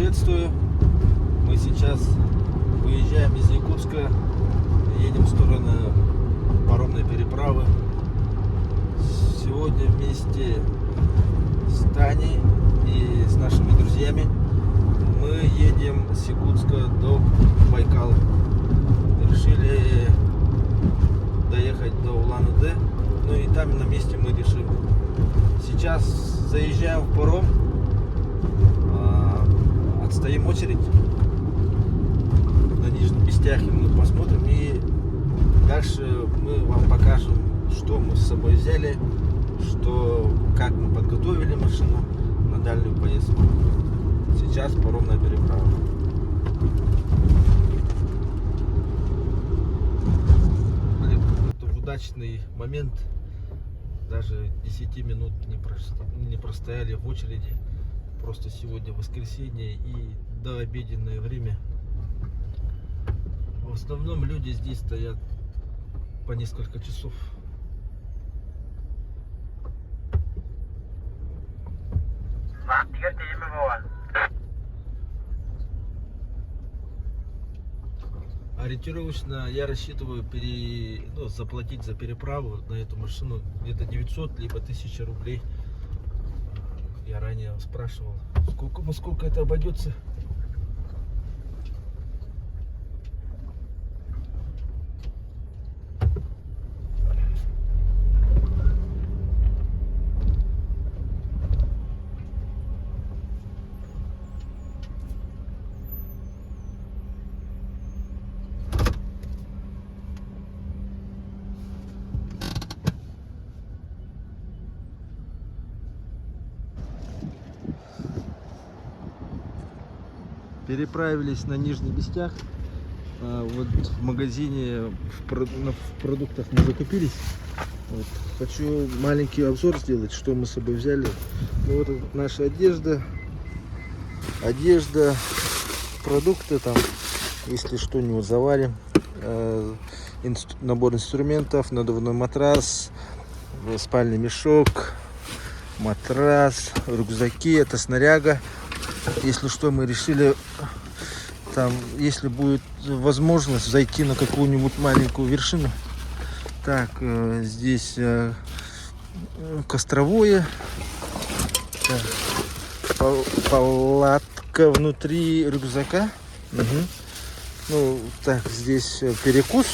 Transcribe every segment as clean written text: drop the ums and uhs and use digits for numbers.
приветствую. Мы сейчас выезжаем из Якутска, едем в сторону паромной переправы. Сегодня вместе с Таней и с нашими друзьями мы едем с Якутска до Байкала. Решили доехать до Улан-Удэ, ну и там на месте мы решим. Сейчас заезжаем в паром, отстоим очередь на нижних местах, и мы посмотрим, и дальше мы вам покажем, что мы с собой взяли, как мы подготовили машину на дальнюю поездку. Сейчас паромная переправа. Это удачный момент. Даже 10 минут не простояли в очереди. Просто сегодня воскресенье и дообеденное время. В основном люди здесь стоят по несколько часов. Ориентировочно я рассчитываю заплатить за переправу на эту машину где-то 900 либо 1000 рублей. Я ранее спрашивал, сколько это обойдется. Переправились на Нижний Бестях. Вот в магазине в продуктах мы закупились. Вот. Хочу маленький обзор сделать, что мы с собой взяли. Ну, вот наша одежда, продукты там, если что-нибудь заварим, набор инструментов, надувной матрас, спальный мешок, матрас, рюкзаки, это снаряга. Если что, мы решили, там, если будет возможность, зайти на какую-нибудь маленькую вершину. Так, здесь костровое. Так, палатка внутри рюкзака. Угу. Ну, так, здесь перекус.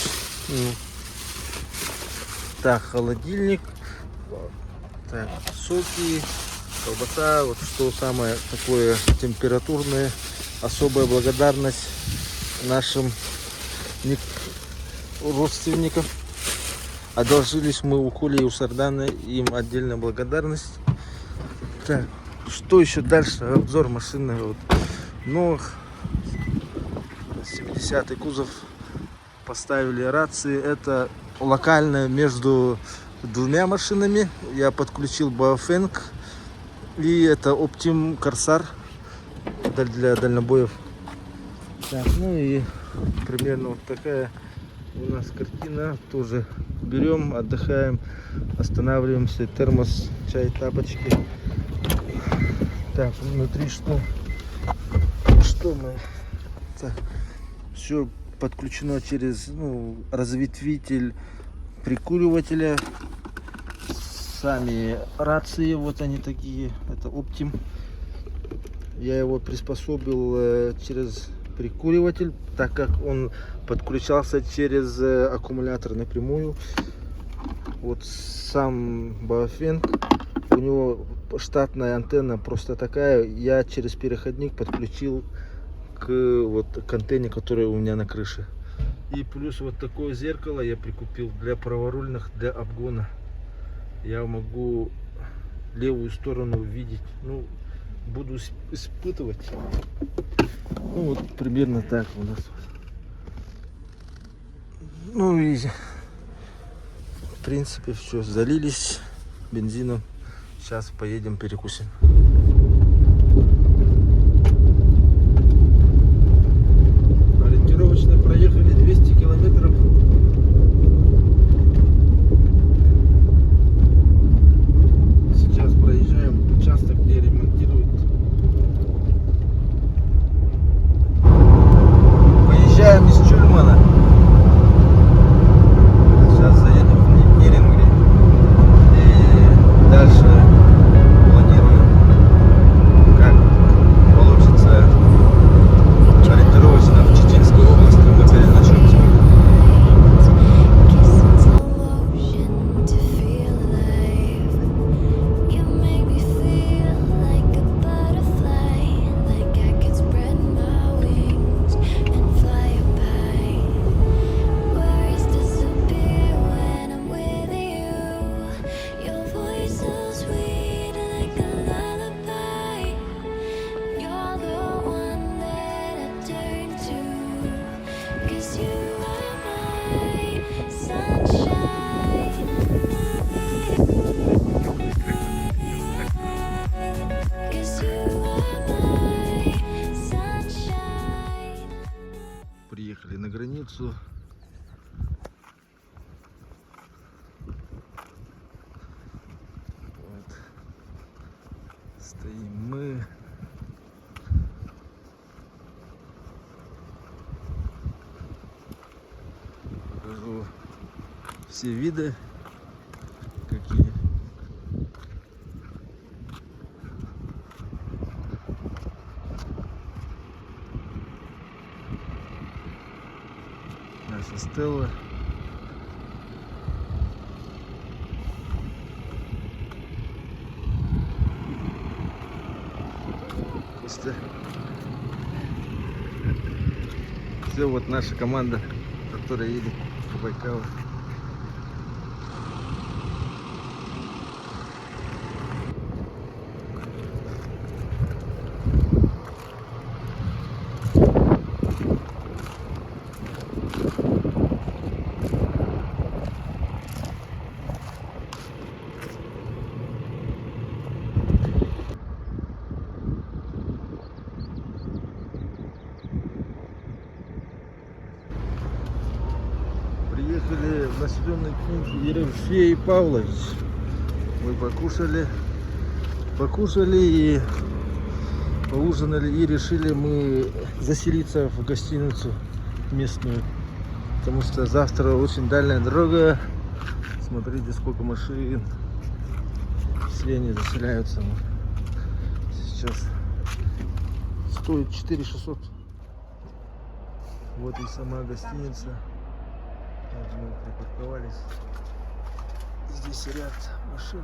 Так, холодильник. Так, соки. Колбаса, вот что самое такое температурное. Особая благодарность нашим родственникам. Одолжились мы у Коли и у Сардана, им отдельная благодарность. Так, что еще дальше? Обзор машины. Вот. Ну, 70-й кузов. Поставили рации. Это локально между двумя машинами. Я подключил Баофенг. И это Оптим Корсар для дальнобоев. Так, ну и примерно вот такая у нас картина. Тоже берем, отдыхаем, останавливаемся. Термос, чай, тапочки. Так, внутри что мы? Так, все подключено через разветвитель прикуривателя. Сами рации, вот они такие, это Оптим. Я его приспособил через прикуриватель, так как он подключался через аккумулятор напрямую. Вот сам Баофенг, у него штатная антенна просто такая, я через переходник подключил к к антенне, которая у меня на крыше. И плюс вот такое зеркало я прикупил для праворульных, для обгона. Я могу левую сторону увидеть. Ну, буду испытывать. Ну, вот примерно так у нас. Ну и в принципе все. Залились бензином. Сейчас поедем перекусим. Ориентировочно проехали 200 километров. Сейчас проезжаем участок, где ремонтируют Якутску. Вот. Стоим мы. Покажу все виды, какие. Наша стела. Костя. Все, вот наша команда, которая едет по Байкалу. Приехали в населенный пункт Ерефей Павлович. Мы покушали и поужинали и решили мы заселиться в гостиницу местную, потому что завтра очень дальняя дорога. Смотрите, сколько машин, все они заселяются. Сейчас стоит 4600. Вот и сама гостиница. Вот мы припарковались. Здесь ряд машин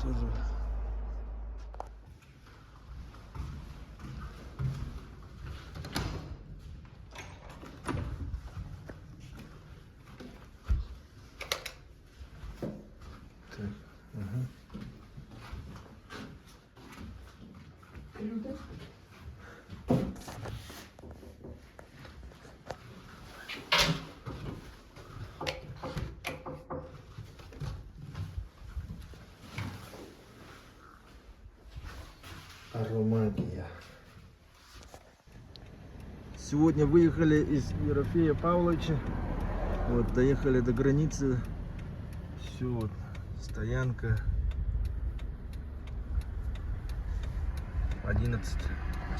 тоже. Так, ага. Аромагия. Сегодня выехали из Ерофея Павловича. Вот, доехали до границы. Все, вот, стоянка. 11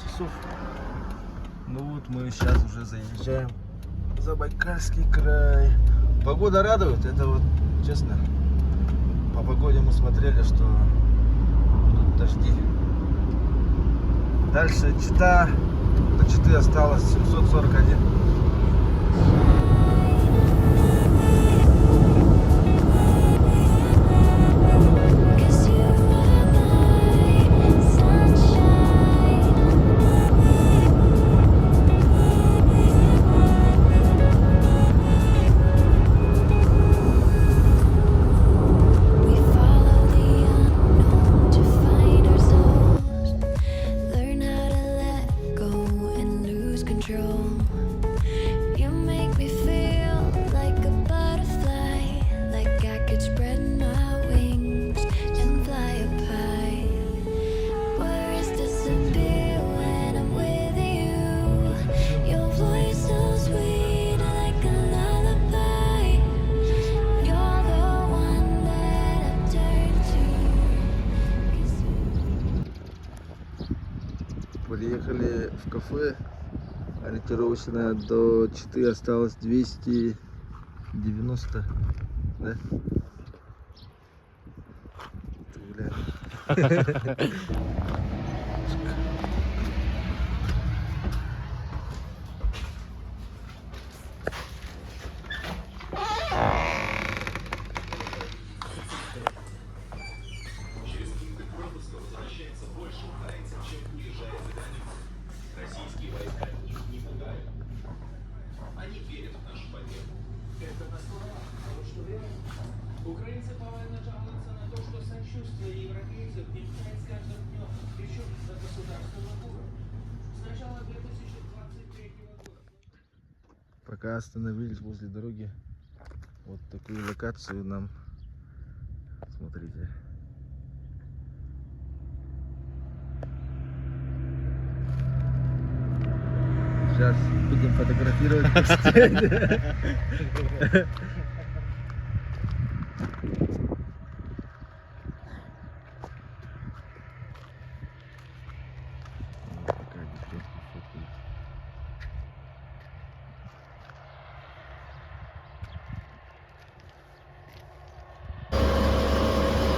часов. Ну вот мы сейчас уже заезжаем в Забайкальский край. Погода радует, это вот честно. По погоде мы смотрели, что будут дожди. Дальше Чита, до Читы осталось 741. Приехали в кафе, ориентировочно до Читы осталось 290, да? Украинцы повально жалуются на то, что сочувствие европейцев мечтает с каждым днем, причем на государственном уровне. С начала 2023 года. Пока остановились возле дороги, вот такую локацию нам, смотрите. Сейчас будем фотографировать. Такая девчонка фоткает.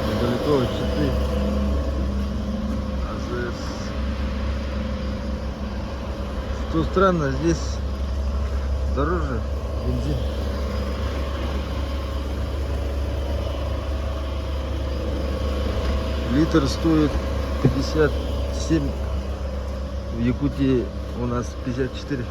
Недалеко от Читы. АЗС. Что странно, здесь дороже бензин. Литр стоит 57. В Якутии у нас 54.